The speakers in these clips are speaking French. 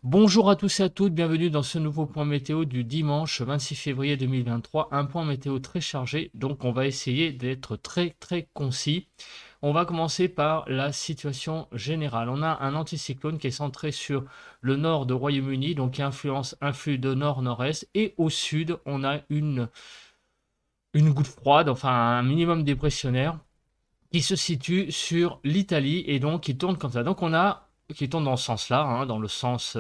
Bonjour à tous et à toutes, bienvenue dans ce nouveau point météo du dimanche 26 février 2023. Un point météo très chargé, donc on va essayer d'être très concis. On va commencer par la situation générale. On a un anticyclone qui est centré sur le nord de Royaume-Uni, donc qui influence un flux de nord-nord-est. Et au sud, on a une goutte froide, enfin un minimum dépressionnaire qui se situe sur l'Italie et donc qui tourne comme ça. Donc on a qui tourne dans ce sens-là, hein, dans le sens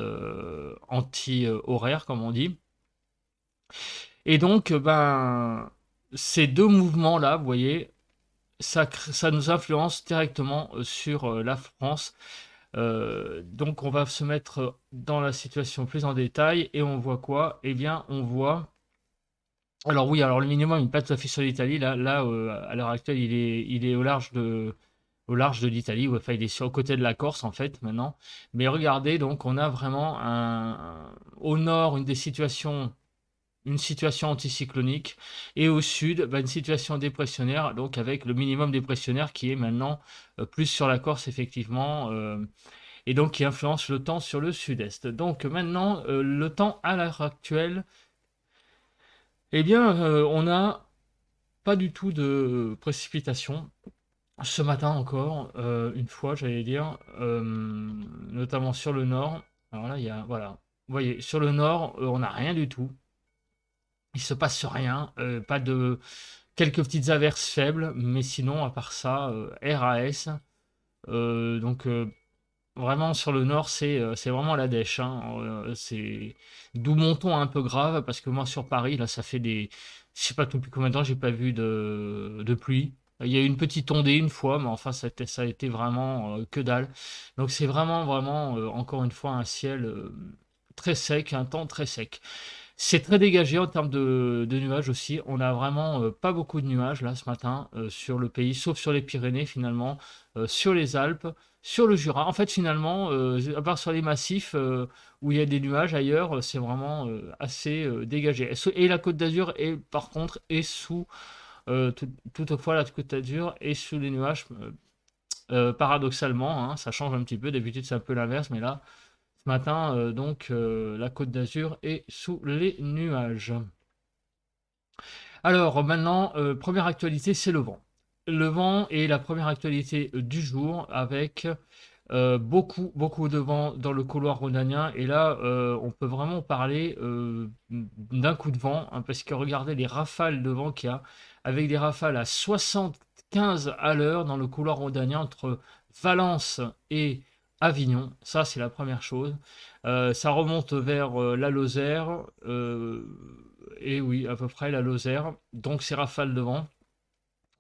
anti-horaire, comme on dit. Et donc, ben, ces deux mouvements-là, vous voyez, ça nous influence directement sur la France. Donc on va se mettre dans la situation plus en détail et on voit quoi? Eh bien, on voit. Alors oui, alors le minimum, il n'est pas tout à fait sur l'Italie. À l'heure actuelle, il est au large de l'Italie, ouais, enfin il est sur le côté de la Corse en fait maintenant. Mais regardez, donc on a vraiment au nord une situation anticyclonique et au sud bah, une situation dépressionnaire, donc avec le minimum dépressionnaire qui est maintenant plus sur la Corse effectivement, et donc qui influence le temps sur le sud-est. Donc maintenant, le temps à l'heure actuelle, eh bien on n'a pas du tout de précipitations. Ce matin encore, une fois, j'allais dire, notamment sur le nord. Alors là, il y a, voilà. Vous voyez, sur le nord, on n'a rien du tout. Il se passe rien. Pas de quelques petites averses faibles, mais sinon, à part ça, RAS. Donc, vraiment sur le nord, c'est vraiment la dèche, hein. C'est d'où mon ton un peu grave parce que moi sur Paris, là, ça fait je sais pas depuis combien de temps j'ai pas vu de pluie. Il y a eu une petite ondée une fois, mais enfin ça a été vraiment que dalle. Donc c'est vraiment encore une fois un ciel très sec, un temps très sec. C'est très dégagé en termes de nuages aussi. On a vraiment pas beaucoup de nuages là ce matin sur le pays, sauf sur les Pyrénées finalement, sur les Alpes, sur le Jura. En fait, finalement, à part sur les massifs où il y a des nuages ailleurs, c'est vraiment assez dégagé. Et la Côte d'Azur est par contre est sous toutefois la Côte d'Azur est sous les nuages. Paradoxalement, hein, ça change un petit peu. D'habitude, c'est un peu l'inverse, mais là, ce matin, donc, la Côte d'Azur est sous les nuages. Alors maintenant, première actualité, c'est le vent. Le vent est la première actualité du jour avec beaucoup de vent dans le couloir rhodanien. Et là, on peut vraiment parler d'un coup de vent, hein, parce que regardez les rafales de vent qu'il y a, avec des rafales à 75 à l'heure dans le couloir rhodanien entre Valence et Avignon. Ça, c'est la première chose. Ça remonte vers la Lozère, et oui, à peu près la Lozère. Donc, ces rafales de vent.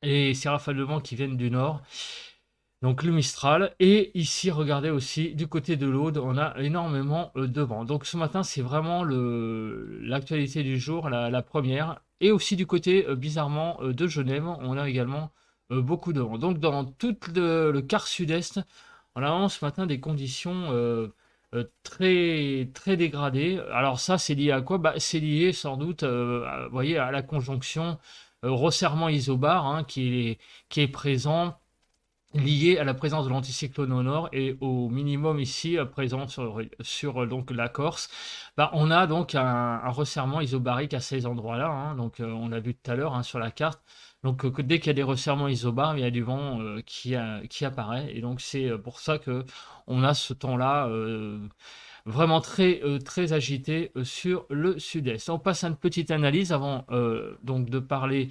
Et ces rafales de vent qui viennent du nord. Donc le Mistral. Et ici, regardez aussi, du côté de l'Aude, on a énormément de vent. Donc ce matin, c'est vraiment l'actualité du jour, la première. Et aussi du côté, bizarrement, de Genève, on a également beaucoup de vent. Donc dans tout le quart sud-est, on a vraiment ce matin des conditions très dégradées. Alors ça, c'est lié à quoi? Bah, c'est lié sans doute, vous voyez, à la conjonction resserrement isobar, hein, qui est présent, lié à la présence de l'anticyclone au nord et au minimum ici présent sur donc la Corse. Bah, on a donc un resserrement isobarique à ces endroits-là, hein. Donc on l'a vu tout à l'heure, hein, sur la carte. Donc dès qu'il y a des resserrements isobars, il y a du vent qui apparaît. Et donc c'est pour ça que on a ce temps-là vraiment très agité sur le sud-est. On passe à une petite analyse avant donc de parler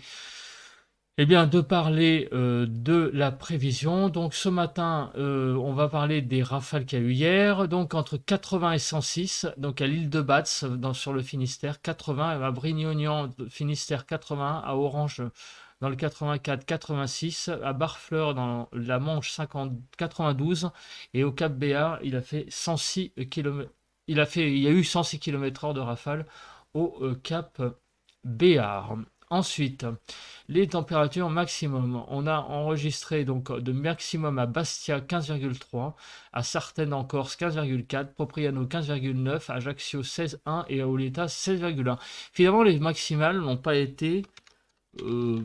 de la prévision. Donc ce matin, on va parler des rafales qu'il y a eu hier. Donc entre 80 et 106, donc à l'île de Batz, sur le Finistère, 80, à Brignognan, Finistère 80, à Orange dans le 84, 86, à Barfleur dans la Manche 50, 92, et au Cap Béar, il a fait 106 km. Il y a eu 106 km/h de rafale au Cap Béar. Ensuite, les températures maximum. On a enregistré donc de maximum à Bastia 15,3, à Sartène en Corse 15,4, Propriano 15,9, Ajaccio 16,1 et à Oleta 16,1. Finalement, les maximales n'ont pas été. Bon,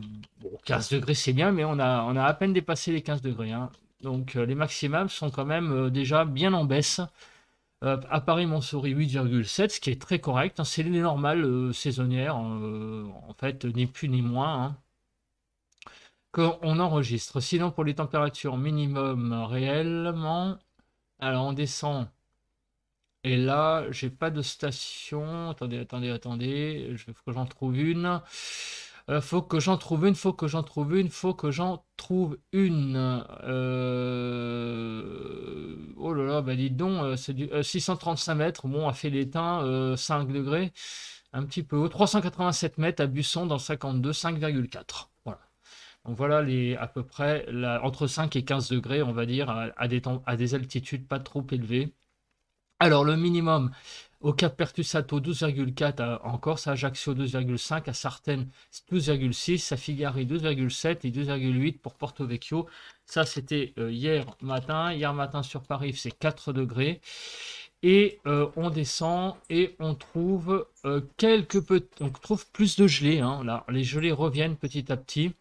15 degrés c'est bien, mais on a à peine dépassé les 15 degrés, hein. Donc les maximales sont quand même déjà bien en baisse. À Paris, Montsouris, 8,7, ce qui est très correct, hein. C'est les normales saisonnières, en fait, ni plus ni moins, hein, qu'on enregistre. Sinon, pour les températures minimum réellement, alors on descend. Et là, j'ai pas de station. Attendez. Faut que j'en trouve une. Faut que j'en trouve une. Faut que j'en trouve une. Oh là là, bah dites donc, c'est du 635 mètres. Bon, à fait l'étain, 5 degrés. Un petit peu haut. 387 mètres à Busson dans le 52, 5,4. Voilà. Donc voilà à peu près entre 5 et 15 degrés, on va dire, à des altitudes pas trop élevées. Alors, le minimum au Cap Pertusato, 12,4 en Corse, à Ajaccio, 2,5, à Sartène, 12,6, à Figari, 2,7 et 2,8 pour Porto Vecchio. Ça, c'était hier matin. Hier matin sur Paris, c'est 4 degrés. Et on descend et on trouve on trouve plus de gelées, hein. Là, les gelées reviennent petit à petit.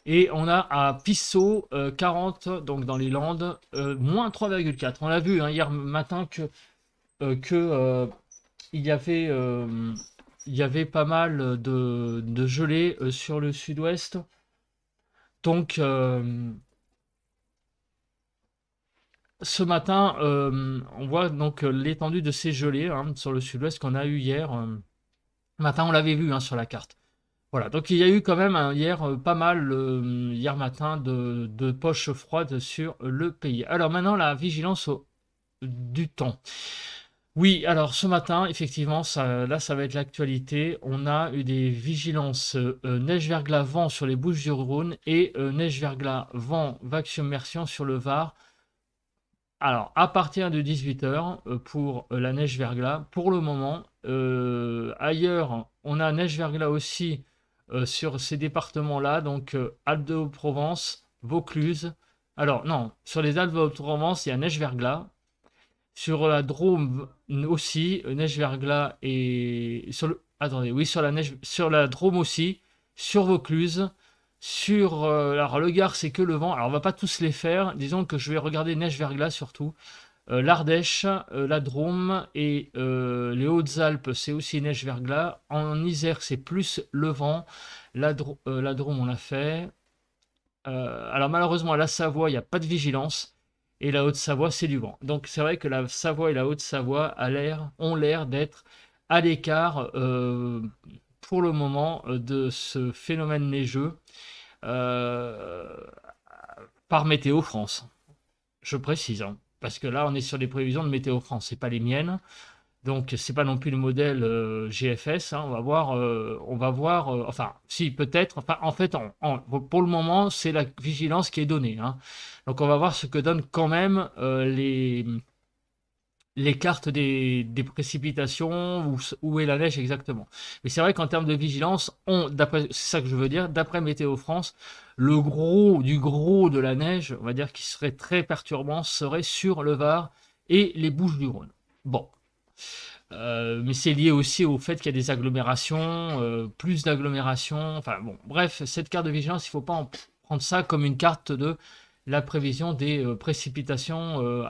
Et on a à Pissot 40, donc dans les Landes, moins 3,4. On l'a vu, hein, hier matin que il y avait pas mal de gelée sur le sud-ouest. Donc ce matin, on voit donc l'étendue de ces gelées, hein, sur le sud-ouest qu'on a eu hier. Matin, on l'avait vu, hein, sur la carte. Voilà, donc il y a eu quand même, hein, hier pas mal, hier matin, de poches froides sur le pays. Alors maintenant, la vigilance du temps. Oui, alors ce matin, effectivement, là, ça va être l'actualité. On a eu des vigilances neige-verglas vent sur les Bouches-du-Rhône et neige-verglas vent vague submersion sur le Var. Alors, à partir de 18 h pour la neige-verglas, pour le moment, ailleurs, on a neige-verglas aussi sur ces départements-là, donc Alpes-de-Haute-Provence, Vaucluse. Alors, non, sur les Alpes-de-Haute-Provence, il y a neige-verglas. Sur la Drôme aussi, neige-verglas et attendez, oui, sur la Drôme aussi, sur Vaucluse, alors le Gard, c'est que le vent. Alors on va pas tous les faire. Disons que je vais regarder neige-verglas surtout. L'Ardèche, la Drôme et les Hautes-Alpes, c'est aussi neige-verglas. En Isère, c'est plus le vent. La Drôme, on l'a fait. Alors malheureusement, à la Savoie, il n'y a pas de vigilance. Et la Haute-Savoie, c'est du vent. Donc c'est vrai que la Savoie et la Haute-Savoie ont l'air d'être à l'écart pour le moment de ce phénomène neigeux euh, par Météo France. Je précise, hein, parce que là on est sur les prévisions de Météo France, c'est pas les miennes. Donc c'est pas non plus le modèle GFS, hein. On va voir. Enfin, si peut-être. Enfin, en fait, pour le moment, c'est la vigilance qui est donnée, hein. Donc on va voir ce que donnent quand même les cartes des précipitations, où est la neige exactement. Mais c'est vrai qu'en termes de vigilance, c'est ça que je veux dire, d'après Météo France, le gros de la neige, on va dire qui serait très perturbant, serait sur le Var et les Bouches-du-Rhône. Bon. Mais c'est lié aussi au fait qu'il y a des agglomérations, plus d'agglomérations. Enfin bon, bref, cette carte de vigilance, il ne faut pas prendre ça comme une carte de la prévision des précipitations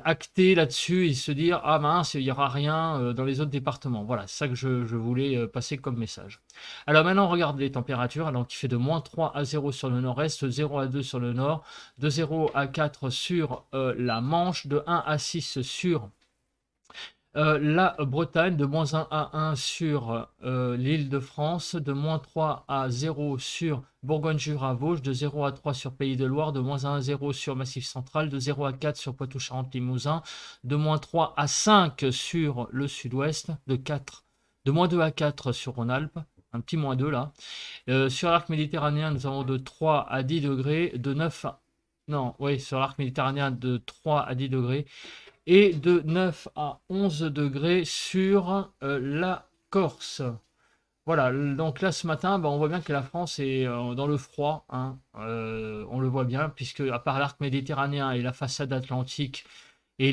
actées là-dessus et se dire ah mince, il n'y aura rien dans les autres départements. Voilà, c'est ça que je voulais passer comme message. Alors maintenant, on regarde les températures. Alors, il fait de -3 à 0 sur le nord-est, 0 à 2 sur le nord, de 0 à 4 sur la Manche, de 1 à 6 sur la Bretagne, de -1 à 1 sur l'île de France, de -3 à 0 sur Bourgogne-Jura-Vosges, de 0 à 3 sur Pays de Loire, de -1 à 0 sur Massif Central, de 0 à 4 sur Poitou-Charentes-Limousin, de -3 à 5 sur le sud-ouest, de -2 à 4 sur Rhône-Alpes, un petit -2 là. Sur l'arc méditerranéen, nous avons de 3 à 10 degrés, de 9 à... Non, oui, sur l'arc méditerranéen, de 3 à 10 degrés, et de 9 à 11 degrés sur la Corse. Voilà, donc là ce matin, on voit bien que la France est dans le froid, hein. On le voit bien, puisque à part l'arc méditerranéen et la façade atlantique et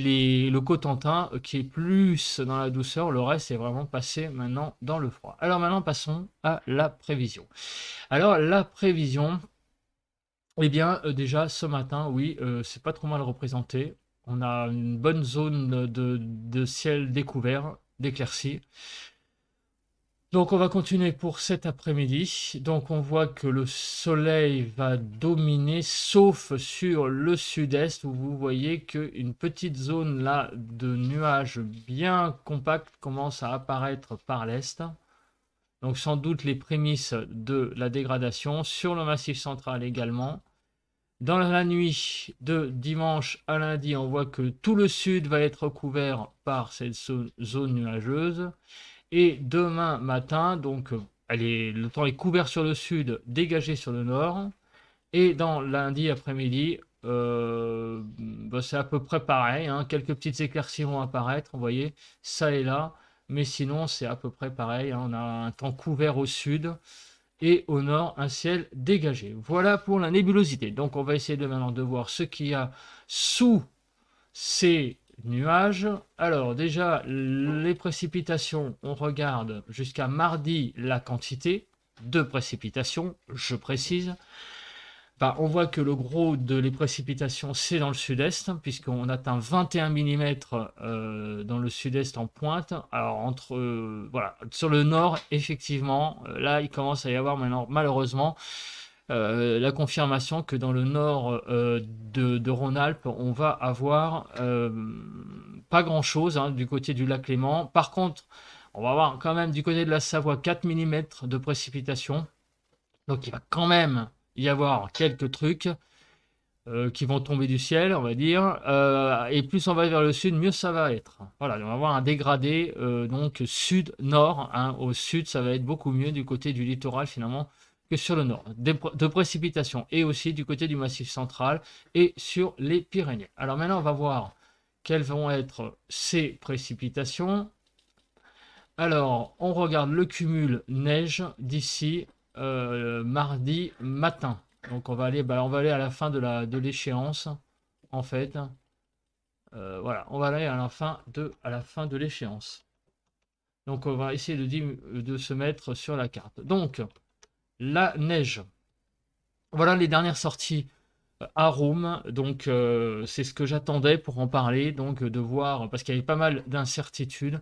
le Cotentin, qui est plus dans la douceur, le reste est vraiment passé maintenant dans le froid. Alors maintenant, passons à la prévision. Alors la prévision, eh bien déjà ce matin, oui, c'est pas trop mal représenté. On a une bonne zone de ciel découvert, d'éclaircies. Donc on va continuer pour cet après-midi. Donc on voit que le soleil va dominer, sauf sur le sud-est, où vous voyez qu'une petite zone là de nuages bien compacts commence à apparaître par l'est. Donc sans doute les prémices de la dégradation. Sur le massif central également. Dans la nuit de dimanche à lundi, on voit que tout le sud va être couvert par cette zone nuageuse. Et demain matin, donc le temps est couvert sur le sud, dégagé sur le nord. Et dans lundi après-midi, c'est à peu près pareil, hein. Quelques petites éclaircies vont apparaître, vous voyez, ça et là. Mais sinon, c'est à peu près pareil, hein. On a un temps couvert au sud et au nord, un ciel dégagé. Voilà pour la nébulosité. Donc, on va essayer maintenant de voir ce qu'il y a sous ces nuages. Alors déjà, les précipitations, on regarde jusqu'à mardi la quantité de précipitations, je précise. On voit que le gros de les précipitations, c'est dans le sud-est, puisqu'on atteint 21 mm dans le sud-est en pointe. Alors, voilà, sur le nord, effectivement, là, il commence à y avoir maintenant, malheureusement, la confirmation que dans le nord de Rhône-Alpes, on va avoir pas grand-chose, hein, du côté du lac Léman. Par contre, on va avoir quand même du côté de la Savoie 4 mm de précipitation. Donc il va quand même y avoir quelques trucs qui vont tomber du ciel, on va dire. Et plus on va vers le sud, mieux ça va être. Voilà, on va avoir un dégradé donc sud-nord, hein. Au sud, ça va être beaucoup mieux du côté du littoral finalement que sur le nord. De précipitations et aussi du côté du massif central et sur les Pyrénées. Alors maintenant, on va voir quelles vont être ces précipitations. Alors, on regarde le cumul neige d'ici mardi matin. Donc on va aller à la fin de l'échéance, en fait. Voilà, on va aller à la fin de l'échéance. Donc on va essayer de se mettre sur la carte. Donc, la neige. Voilà les dernières sorties à Rome. Donc c'est ce que j'attendais pour en parler. Donc de voir, parce qu'il y avait pas mal d'incertitudes.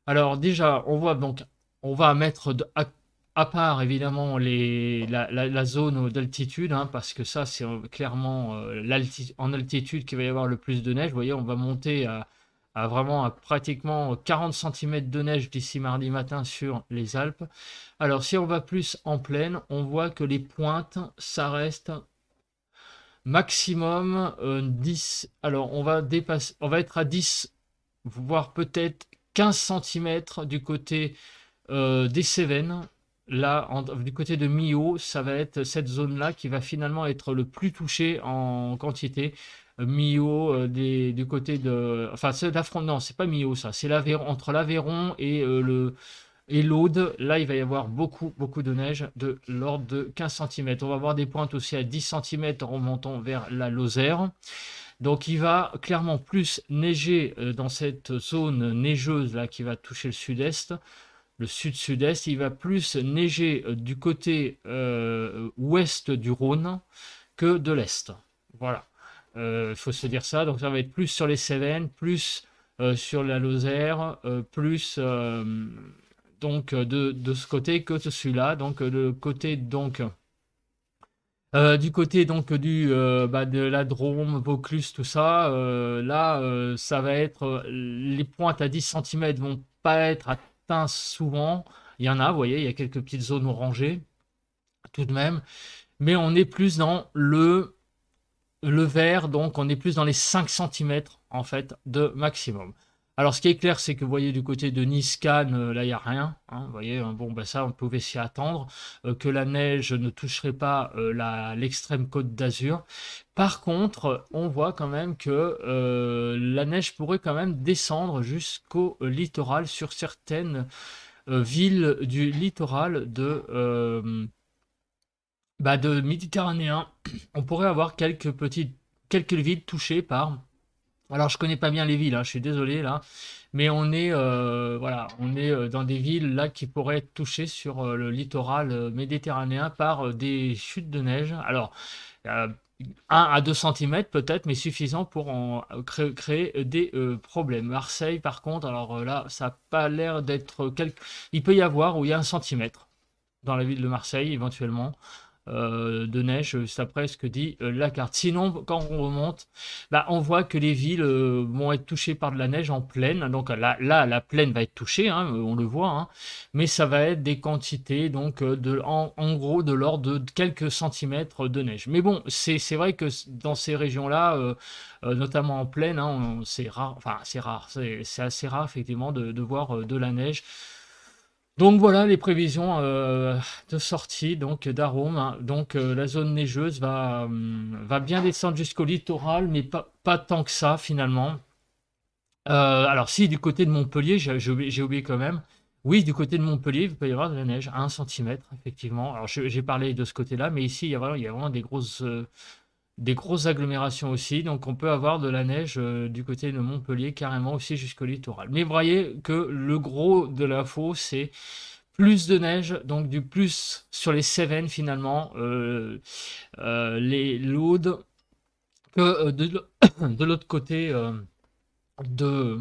Alors déjà, on voit donc, on va mettre à part évidemment la zone d'altitude, hein, parce que ça c'est clairement en altitude qu'il va y avoir le plus de neige. Vous voyez, on va monter à pratiquement 40 cm de neige d'ici mardi matin sur les Alpes. Alors si on va plus en plaine, on voit que les pointes, ça reste maximum 10. Alors on va être à 10, voire peut-être 15 cm du côté des Cévennes. Là, du côté de Millau, ça va être cette zone-là qui va finalement être le plus touchée en quantité. Millau, du côté de... Enfin, c'est non, c'est pas Millau, ça. C'est entre l'Aveyron et l'Aude. Là, il va y avoir beaucoup, beaucoup de neige de l'ordre de 15 cm. On va avoir des pointes aussi à 10 cm remontant vers la Lozère. Donc il va clairement plus neiger dans cette zone neigeuse là qui va toucher le sud-est, le sud-sud-est. Il va plus neiger du côté ouest du Rhône que de l'est. Voilà, il faut se dire ça. Donc ça va être plus sur les Cévennes, plus sur la Lozère, plus donc de ce côté que de celui-là. Donc le côté donc... du côté donc de la Drôme, Vaucluse, tout ça, là, ça va être les pointes à 10 cm vont pas être atteintes souvent. Il y en a, vous voyez, il y a quelques petites zones orangées tout de même, mais on est plus dans le vert, donc on est plus dans les 5 cm en fait de maximum. Alors ce qui est clair, c'est que vous voyez du côté de Nice, Cannes, là il n'y a rien, hein, vous voyez, bon ça on pouvait s'y attendre, que la neige ne toucherait pas l'extrême côte d'Azur. Par contre, on voit quand même que la neige pourrait quand même descendre jusqu'au littoral sur certaines villes du littoral de méditerranéen. On pourrait avoir quelques villes touchées par Alors, je connais pas bien les villes, hein, je suis désolé là, mais on est, voilà, on est dans des villes là qui pourraient être touchées sur le littoral méditerranéen par des chutes de neige. Alors, euh, 1 à 2 centimètres peut-être, mais suffisant pour créer des problèmes. Marseille, par contre, alors là, ça n'a pas l'air d'être quelque... Il peut y avoir où il y a 1 centimètre dans la ville de Marseille, éventuellement, de neige, ça presque dit la carte. Sinon, quand on remonte, bah, on voit que les villes vont être touchées par de la neige en plaine. Donc là, la plaine va être touchée, hein, on le voit, hein, mais ça va être des quantités, donc en gros de l'ordre de quelques centimètres de neige. Mais bon, c'est vrai que dans ces régions-là, notamment en plaine, hein, c'est rare, enfin c'est rare, c'est assez rare effectivement de voir de la neige. Donc voilà les prévisions de sortie donc d'Arôme, hein. Donc la zone neigeuse va bien descendre jusqu'au littoral, mais pas tant que ça finalement. Alors si du côté de Montpellier, j'ai oublié quand même. Oui, du côté de Montpellier, il peut y avoir de la neige à 1 centimètre, effectivement. Alors j'ai parlé de ce côté-là, mais ici il y a vraiment des grosses agglomérations aussi, donc on peut avoir de la neige du côté de Montpellier, carrément aussi jusqu'au littoral. Mais vous voyez que le gros de l'info, c'est plus de neige, donc du plus sur les Cévennes finalement, les l'Aude, que de l'autre côté de,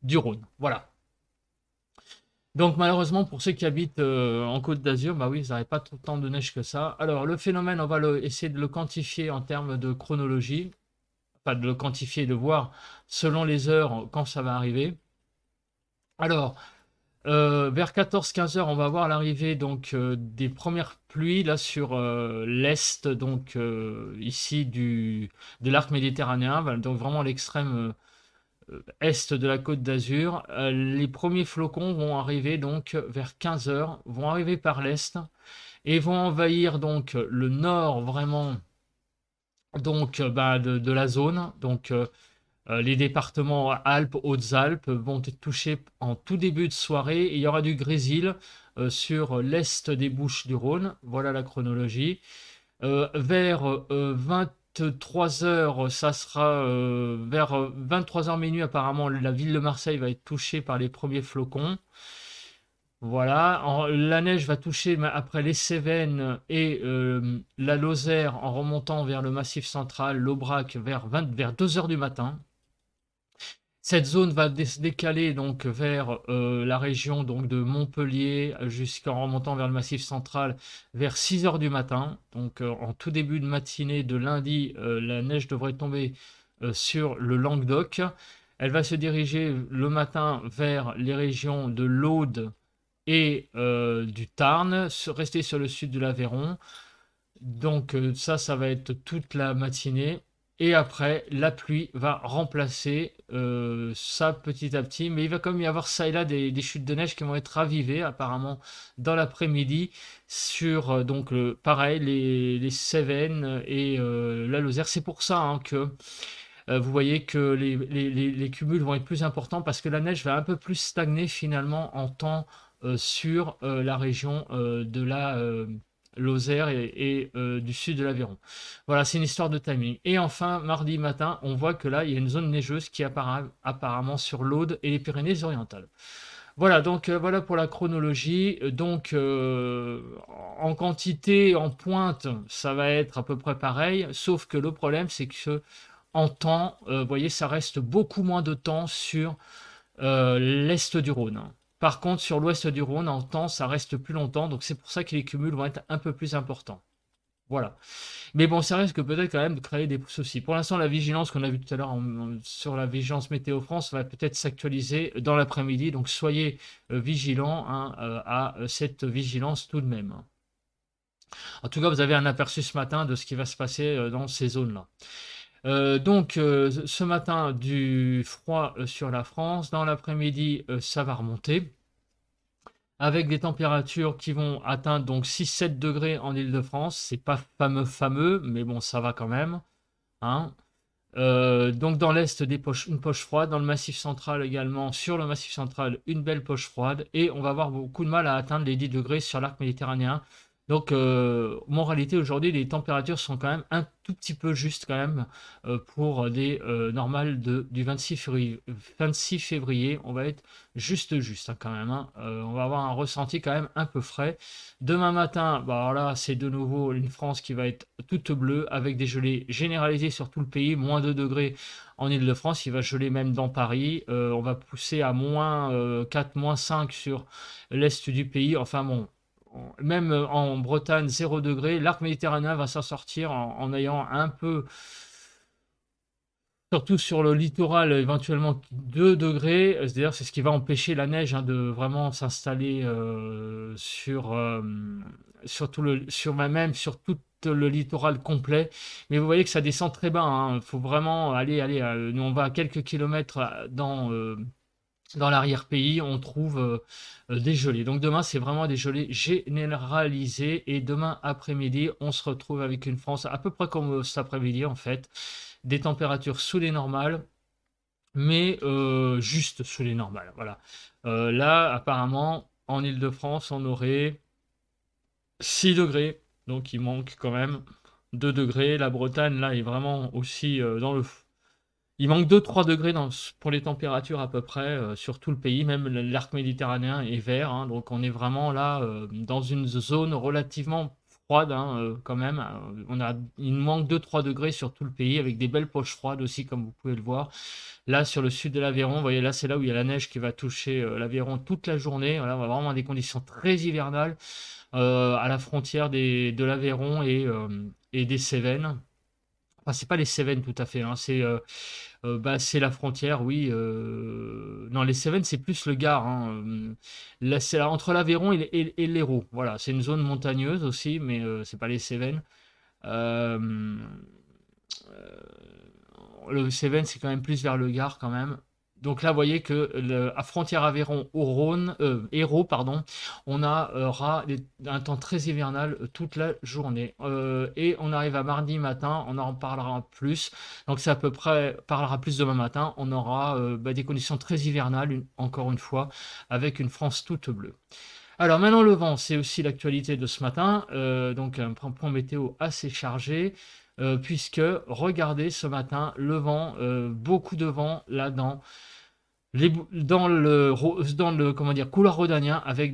du Rhône. Voilà. Donc malheureusement pour ceux qui habitent en Côte d'Azur, bah oui, ils n'auraient pas tout le temps de neige que ça. Alors le phénomène, on va essayer de le quantifier en termes de chronologie, enfin de le quantifier, de voir selon les heures quand ça va arriver. Alors, vers 14-15 heures, on va voir l'arrivée donc des premières pluies là sur l'est, donc ici de l'arc méditerranéen, donc vraiment l'extrême est de la Côte d'Azur. Les premiers flocons vont arriver donc vers 15 heures, vont arriver par l'est et vont envahir donc le nord vraiment donc bah, de la zone. Donc les départements Alpes, Hautes-Alpes vont être touchés en tout début de soirée. Et il y aura du grésil sur l'est des Bouches-du-Rhône. Voilà la chronologie. Vers 23 heures, ça sera vers 23 heures minuit apparemment, la ville de Marseille va être touchée par les premiers flocons. Voilà, la neige va toucher après les Cévennes et la Lozère en remontant vers le Massif central, l'Aubrac vers 2 heures du matin. Cette zone va se décaler donc vers la région donc de Montpellier jusqu'en remontant vers le Massif central vers 6 heures du matin. Donc en tout début de matinée de lundi, la neige devrait tomber sur le Languedoc. Elle va se diriger le matin vers les régions de l'Aude et du Tarn, rester sur le sud de l'Aveyron. Donc ça va être toute la matinée. Et après, la pluie va remplacer ça petit à petit. Mais il va quand même y avoir ça et là des chutes de neige qui vont être ravivées apparemment dans l'après-midi sur donc pareil les Cévennes et la Lozère. C'est pour ça hein, que vous voyez que les cumuls vont être plus importants parce que la neige va un peu plus stagner finalement en temps sur la région de la Lozère et du sud de l'Aveyron. Voilà, c'est une histoire de timing. Et enfin, mardi matin, on voit que là, il y a une zone neigeuse qui apparaît apparemment sur l'Aude et les Pyrénées-Orientales. Voilà, donc voilà pour la chronologie. Donc en quantité, en pointe, ça va être à peu près pareil, sauf que le problème, c'est que en temps, vous voyez, ça reste beaucoup moins de temps sur l'est du Rhône. Par contre, sur l'ouest du Rhône, en temps, ça reste plus longtemps, donc c'est pour ça que les cumuls vont être un peu plus importants. Voilà. Mais bon, ça risque peut-être quand même de créer des soucis. Pour l'instant, la vigilance qu'on a vue tout à l'heure sur la vigilance Météo France va peut-être s'actualiser dans l'après-midi, donc soyez vigilants hein, à cette vigilance tout de même. En tout cas, vous avez un aperçu ce matin de ce qui va se passer dans ces zones-là. Donc, ce matin, du froid sur la France. Dans l'après-midi, ça va remonter. Avec des températures qui vont atteindre donc 6-7 degrés en Île-de-France. C'est pas fameux, mais bon, ça va quand même. Hein. Donc dans l'Est, une poche froide. Dans le Massif central également, sur le Massif central, une belle poche froide. Et on va avoir beaucoup de mal à atteindre les 10 degrés sur l'arc méditerranéen Donc, moralité, aujourd'hui, les températures sont quand même un tout petit peu justes quand même pour des normales du 26 février. 26 février, on va être juste hein, quand même. Hein. On va avoir un ressenti quand même un peu frais. Demain matin, bah, alors là, c'est de nouveau une France qui va être toute bleue avec des gelées généralisées sur tout le pays, moins 2 degrés en Île-de-France. Il va geler même dans Paris. On va pousser à moins 4, moins 5 sur l'est du pays. Enfin bon, même en Bretagne, 0 degré. L'arc méditerranéen va s'en sortir en ayant un peu, surtout sur le littoral, éventuellement 2 degrés. C'est-à-dire, c'est ce qui va empêcher la neige hein, de vraiment s'installer même sur tout le littoral complet. Mais vous voyez que ça descend très bas. Il faut vraiment aller. Nous, on va à quelques kilomètres dans l'arrière-pays, on trouve des gelées. Donc demain, c'est vraiment des gelées généralisées. Et demain après-midi, on se retrouve avec une France à peu près comme cet après-midi, en fait. Des températures sous les normales, mais juste sous les normales. Voilà. Là, apparemment, en Île-de-France, on aurait 6 degrés. Donc il manque quand même 2 degrés. La Bretagne, là, est vraiment aussi dans le il manque 2-3 degrés pour les températures à peu près sur tout le pays, même l'arc méditerranéen est vert, hein, donc on est vraiment là dans une zone relativement froide hein, quand même. Il manque 2-3 degrés sur tout le pays avec des belles poches froides aussi comme vous pouvez le voir. Là sur le sud de l'Aveyron, vous voyez là c'est là où il y a la neige qui va toucher l'Aveyron toute la journée. Là, on va vraiment avoir des conditions très hivernales à la frontière de l'Aveyron et des Cévennes. Enfin, c'est pas les Cévennes tout à fait, hein, c'est la frontière, oui. Non, les Cévennes, c'est plus le Gard. Hein. Là, c'est entre l'Aveyron et l'Hérault. Voilà, c'est une zone montagneuse aussi, mais c'est pas les Cévennes. Euh, le Cévennes, c'est quand même plus vers le Gard quand même. Donc là, vous voyez que à frontière Aveyron au Rhône, Hérault, pardon, on aura un temps très hivernal toute la journée. Et on arrive à mardi matin, on en parlera plus. Donc c'est à peu près, parlera plus demain matin. On aura des conditions très hivernales, encore une fois, avec une France toute bleue. Alors maintenant le vent, c'est aussi l'actualité de ce matin, donc un point météo assez chargé, puisque regardez ce matin le vent, beaucoup de vent là-dedans, dans le comment dire, couloir rhodanien avec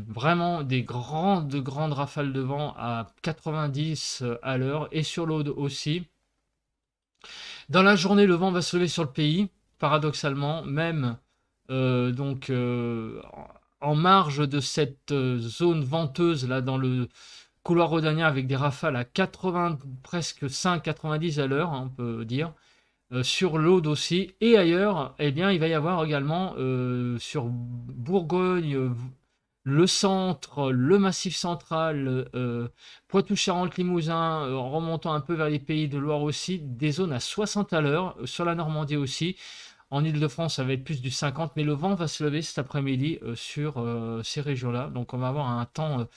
vraiment des grandes rafales de vent à 90 à l'heure et sur l'Aude aussi. Dans la journée, le vent va se lever sur le pays, paradoxalement, même donc en marge de cette zone venteuse là dans le couloir rhodanien avec des rafales à 80, presque 5-90 à l'heure, hein, on peut dire. Sur l'Aude aussi et ailleurs, eh bien, il va y avoir également sur Bourgogne, le centre, le Massif central, Poitou-Charentes-Limousin, en remontant un peu vers les Pays de Loire aussi, des zones à 60 à l'heure, sur la Normandie aussi. En Île-de-France, ça va être plus du 50, mais le vent va se lever cet après-midi sur ces régions-là. Donc on va avoir un temps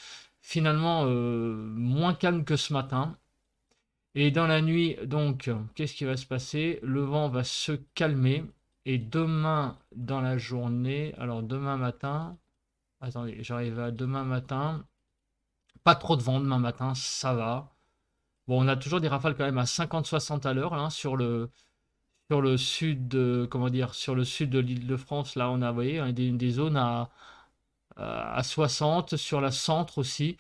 finalement moins calme que ce matin. Et dans la nuit, donc, qu'est-ce qui va se passer? Le vent va se calmer. Et demain, dans la journée, alors demain matin, attendez, j'arrive à demain matin. Pas trop de vent demain matin, ça va. Bon, on a toujours des rafales quand même à 50-60 à l'heure hein, sur le sud, comment dire, sur le sud de l'Île-de-France. Là, on a, vous voyez, hein, des zones à 60, sur la centre aussi.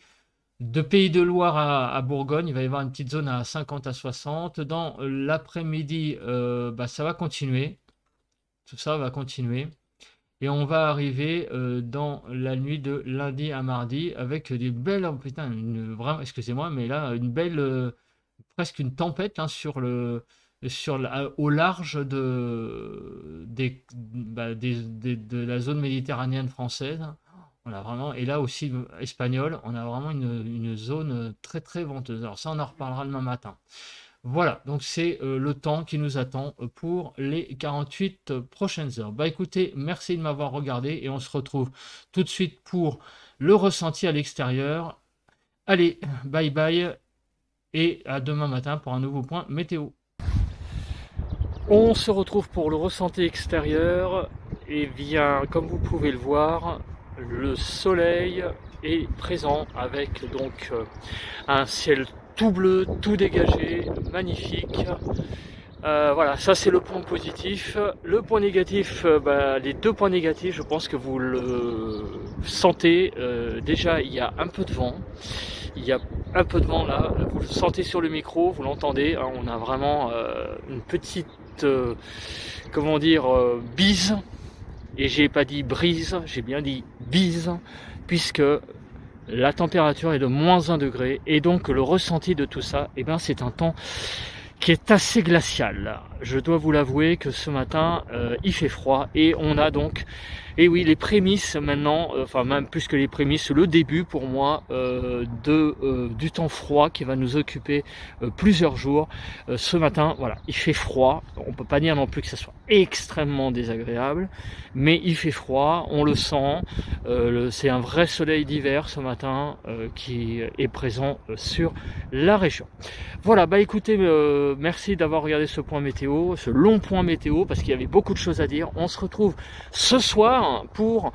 De Pays de Loire à Bourgogne, il va y avoir une petite zone à 50 à 60. Dans l'après-midi, ça va continuer. Tout ça va continuer. Et on va arriver dans la nuit de lundi à mardi avec des belles. Oh, putain, vraiment, excusez-moi, mais là, une belle. Presque une tempête hein, au large de la zone méditerranéenne française. On a vraiment, et là aussi espagnol, on a vraiment une zone très très venteuse. Alors ça, on en reparlera demain matin. Voilà, donc c'est le temps qui nous attend pour les 48 prochaines heures. Bah écoutez, merci de m'avoir regardé et on se retrouve tout de suite pour le ressenti à l'extérieur. Allez, bye bye et à demain matin pour un nouveau point météo. On se retrouve pour le ressenti extérieur et bien comme vous pouvez le voir, le soleil est présent avec donc un ciel tout bleu, tout dégagé, magnifique. Voilà, ça c'est le point positif. Le point négatif, les deux points négatifs, je pense que vous le sentez. Déjà, il y a un peu de vent. Il y a un peu de vent là, vous le sentez sur le micro, vous l'entendez. Hein, on a vraiment une petite, comment dire, bise. Et j'ai pas dit brise, j'ai bien dit bise, puisque la température est de -1 degré. Et donc le ressenti de tout ça, eh ben, c'est un temps qui est assez glacial. Je dois vous l'avouer que ce matin, il fait froid et on a donc, et oui, les prémices maintenant, enfin même plus que les prémices, le début pour moi du temps froid qui va nous occuper plusieurs jours. Ce matin, voilà, il fait froid. On peut pas dire non plus que ça soit extrêmement désagréable, mais il fait froid, on le sent. C'est un vrai soleil d'hiver ce matin qui est présent sur la région. Voilà, bah écoutez, merci d'avoir regardé ce point météo, ce long point météo, parce qu'il y avait beaucoup de choses à dire. On se retrouve ce soir pour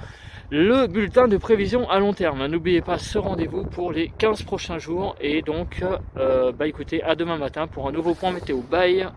le bulletin de prévision à long terme. N'oubliez pas ce rendez-vous pour les 15 prochains jours. Et donc, bah écoutez, à demain matin pour un nouveau point météo. Bye!